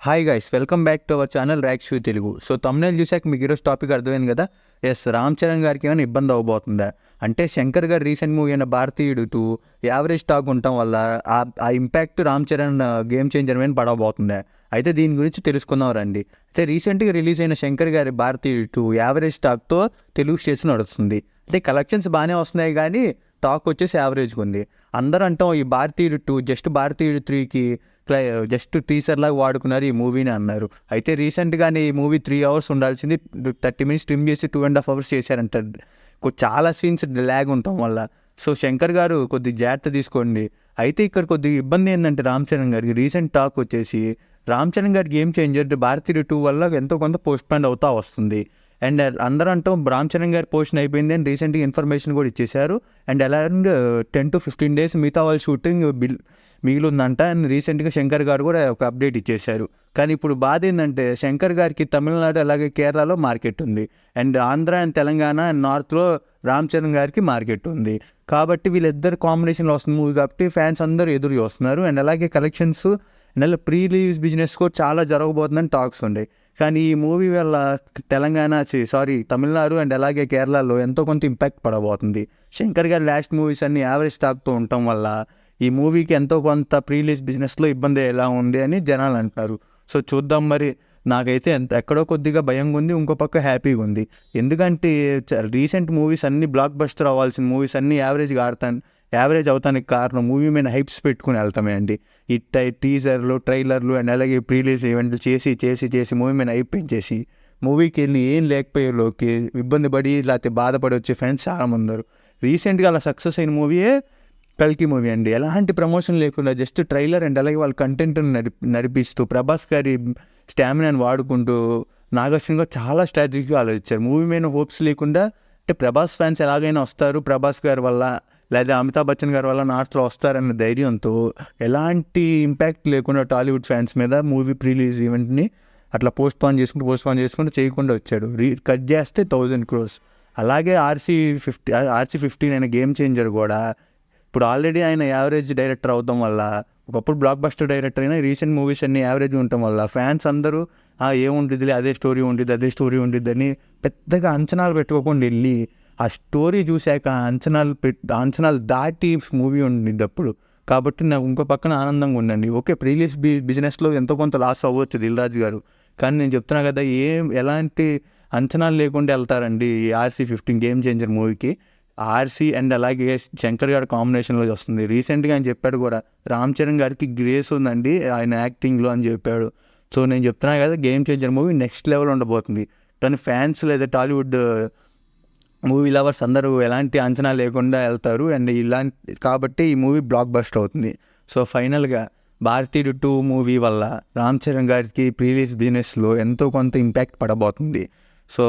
Hi guys, welcome back to our channel rack shoe Telugu. So thumbnail చూసాక మీకు ఈరోజు topic అర్థమైంది కదా. ఎస్, రామ్ చరణ్ గారికి ఏమైనా ఇబ్బంది అవ్వబోతుందా అంటే శంకర్ గారు రీసెంట్ మూవీ అయిన భారతీయుడు 2 యావరేజ్ టాక్ ఉండటం వల్ల ఆ impact Ram Charan game changer మీద పడబోతుందా? అయితే దీని గురించి తెలుసుకుందాం రండి. అయితే రీసెంట్గా రిలీజ్ అయిన శంకర్ గారి భారతీయుడు 2 యావరేజ్ టాక్తో తెలుగు స్టేట్స్ నడుస్తుంది. అంటే కలెక్షన్స్ బాగానే వస్తున్నాయి కానీ టాక్ వచ్చేసి యావరేజ్గా ఉంది. అందరూ అంటాం ఈ భారతీయుడు 2 జస్ట్ భారతీయుడు 3కి జస్ట్ టీజర్ లాగా వాడుకున్నారు ఈ మూవీని అన్నారు. అయితే రీసెంట్గానే ఈ మూవీ 3 అవర్స్ ఉండాల్సింది 30 మినిట్స్ ట్రిమ్ చేసి 2.5 అవర్స్ చేశారంట. చాలా సీన్స్ ల్యాగ్ ఉండటం వల్ల. సో శంకర్ గారు కొద్ది జాగ్రత్త తీసుకోండి. అయితే ఇక్కడ కొద్దిగా ఇబ్బంది ఏంటంటే రామ్ చరణ్ గారికి రీసెంట్ టాక్ వచ్చేసి రామ్ చరణ్ గారి గేమ్ చేంజర్ భారతీయుడు 2 వల్ల ఎంతో కొంత పోస్ట్ పోన్ అవుతా వస్తుంది. అండ్ అందరూ అంటాం రామ్ చరణ్ గారి పోర్షన్ అయిపోయింది అని రీసెంట్గా ఇన్ఫర్మేషన్ కూడా ఇచ్చేశారు. అండ్ అరౌండ్ 10 to 15 days మిగతా వాళ్ళ షూటింగ్ మిగిలిందంట. అండ్ రీసెంట్గా శంకర్ గారు కూడా ఒక అప్డేట్ ఇచ్చేశారు. కానీ ఇప్పుడు బాధ ఏంటంటే శంకర్ గారికి తమిళనాడు అలాగే కేరళలో మార్కెట్ ఉంది. And Andhra and Telangana and నార్త్లో రామ్ చరణ్ గారికి మార్కెట్ ఉంది. కాబట్టి వీళ్ళిద్దరు కాంబినేషన్లో వస్తుంది మూవీ కాబట్టి ఫ్యాన్స్ అందరూ ఎదురు చూస్తున్నారు. అండ్ అలాగే కలెక్షన్స్ నెల ప్రీ రిలీజ్ బిజినెస్ కూడా చాలా జరగబోతుందని టాక్స్ ఉన్నాయి. కానీ ఈ మూవీ వల్ల తమిళనాడు అండ్ అలాగే కేరళలో ఎంతో కొంత ఇంపాక్ట్ పడబోతుంది. శంకర్ గారి లాస్ట్ మూవీస్ అన్ని యావరేజ్ టాక్తో ఉండటం వల్ల ఈ మూవీకి ఎంతో కొంత ప్రీ రిలీజ్ బిజినెస్లో ఇబ్బంది ఎలా ఉంది అని జనాలు అంటున్నారు. సో చూద్దాం మరి. నాకైతే ఎక్కడో కొద్దిగా భయంగా ఉంది, ఇంకో పక్క హ్యాపీగా ఉంది. ఎందుకంటే రీసెంట్ మూవీస్ అన్ని బ్లాక్ బస్టర్ అవ్వాల్సిన మూవీస్ అన్ని యావరేజ్ అవుతానికి కారణం మూవీ మీద హైప్స్ పెట్టుకుని వెళ్తామే అండి. ఈ టీజర్లు, ట్రైలర్లు అండ్ అలాగే ప్రీ రిలీజ్ ఈవెంట్లు చేసి మూవీ మీద హైప్ పెంచేసి మూవీకి వెళ్ళి ఏం లేకపోయేలోకి ఇబ్బంది పడి లేకపోతే బాధపడి వచ్చే ఫ్రెండ్స్ చాలామంది ఉన్నారు. రీసెంట్గా అలా సక్సెస్ అయిన మూవీయే కల్కి మూవీ అండి. ఎలాంటి ప్రమోషన్ లేకుండా జస్ట్ ట్రైలర్ అండ్ అలాగే వాళ్ళ కంటెంట్ని నడిపిస్తూ ప్రభాస్ గారి స్టామినాని వాడుకుంటూ నాగార్జున గారు చాలా స్ట్రాటజీగా ఆలోచించారు. మూవీ మీద హోప్స్ లేకుండా అంటే ప్రభాస్ ఫ్యాన్స్ ఎలాగైనా వస్తారు ప్రభాస్ గారి వల్ల లేదా అమితాబ్ బచ్చన్ గారి వల్ల నార్త్లో వస్తారన్న ధైర్యంతో ఎలాంటి ఇంపాక్ట్ లేకుండా టాలీవుడ్ ఫ్యాన్స్ మీద మూవీ ప్రీ రిలీజ్ ఈవెంట్ని అట్లా పోస్ట్ పోన్ చేసుకుంటూ చేయకుండా వచ్చాడు. కట్ చేస్తే 1000 crores. అలాగే RC-15 అయిన గేమ్ చేంజర్ కూడా ఇప్పుడు ఆల్రెడీ ఆయన యావరేజ్ డైరెక్టర్ అవడం వల్ల ఒకప్పుడు బ్లాక్ బస్టర్ డైరెక్టర్ అయినా రీసెంట్ మూవీస్ అన్ని యావరేజ్ ఉండటం వల్ల ఫ్యాన్స్ అందరూ ఏముంటుంది అదే స్టోరీ ఉంటుంది అని పెద్దగా అంచనాలు పెట్టుకోకుండా వెళ్ళి ఆ స్టోరీ చూశాక అంచనాలు దాటి మూవీ ఉండింది అప్పుడు. కాబట్టి నాకు ఇంకో పక్కన ఆనందంగా ఉండండి. ఓకే, ప్రీవియస్ బిజినెస్లో ఎంతో కొంత లాస్ అవ్వచ్చు దిల్ రాజు గారు, కానీ నేను చెప్తున్నా కదా ఎలాంటి అంచనాలు లేకుండా వెళ్తారండి ఈ RC-15 గేమ్ చేంజర్ మూవీకి. ఆర్సీ అండ్ అలాగే శంకర్ గారి కాంబినేషన్లో వస్తుంది. రీసెంట్గా ఆయన చెప్పాడు కూడా రామ్ చరణ్ గారికి గ్రేస్ ఉందండి ఆయన యాక్టింగ్లో అని చెప్పాడు. సో నేను చెప్తున్నా కదా game changer movie next level ఉండబోతుంది. కానీ ఫ్యాన్స్ లేదా టాలీవుడ్ మూవీ లవర్స్ అందరూ ఎలాంటి అంచనా లేకుండా వెళ్తారు. అండ్ కాబట్టి ఈ మూవీ బ్లాక్ బస్టర్ అవుతుంది. సో ఫైనల్గా భారతీయుడు 2 మూవీ వల్ల రామ్ చరణ్ గారికి ప్రీ రిలీజ్ బిజినెస్లో ఎంతో కొంత ఇంపాక్ట్ పడబోతుంది. సో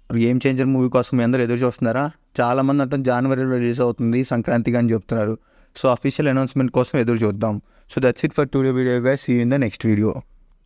గేమ్ చేంజర్ మూవీ కోసం మీ అందరూ ఎదురు చూస్తున్నారా? చాలామంది అంటే జనవరిలో రిలీజ్ అవుతుంది సంక్రాంతికి అని చెప్తున్నారు. సో అఫీషియల్ అనౌన్స్మెంట్ కోసం ఎదురు చూద్దాం. So that's it for today video guys. See you in the next video.